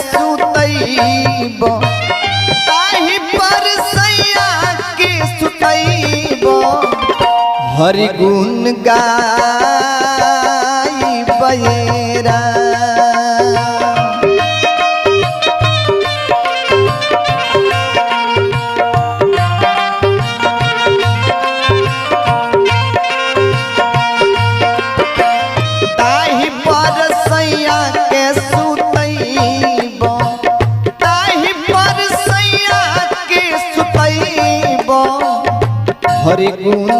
सुतैब ताहि पर सैया के सुतैब हरि गुण गाइबेरा हरि गुण